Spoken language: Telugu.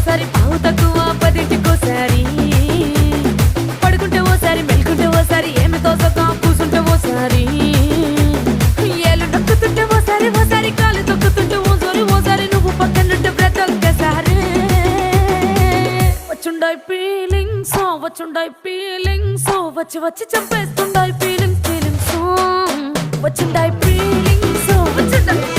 ఓసారి పావు తక్కువ పదింటికోసారి పడుకుంటే ఓసారి మెలుకుంటే ఓసారి ఏమి తోసక కూసుంటే ఓసారి ఏళ్ళు నొక్కుతుంటే ఓసారి ఓసారి కాలు తొక్కుతుంటే ఓసారి నువ్వు పక్కనుంటే బ్రతొక్కసారి వచ్చుండాయి ఫీలింగ్స్ వచ్చి వచ్చి చంపేస్తుండాయి ఫీలింగ్స్ వచ్చిండాయి ఫీలింగ్స్ వచ్చిండాయి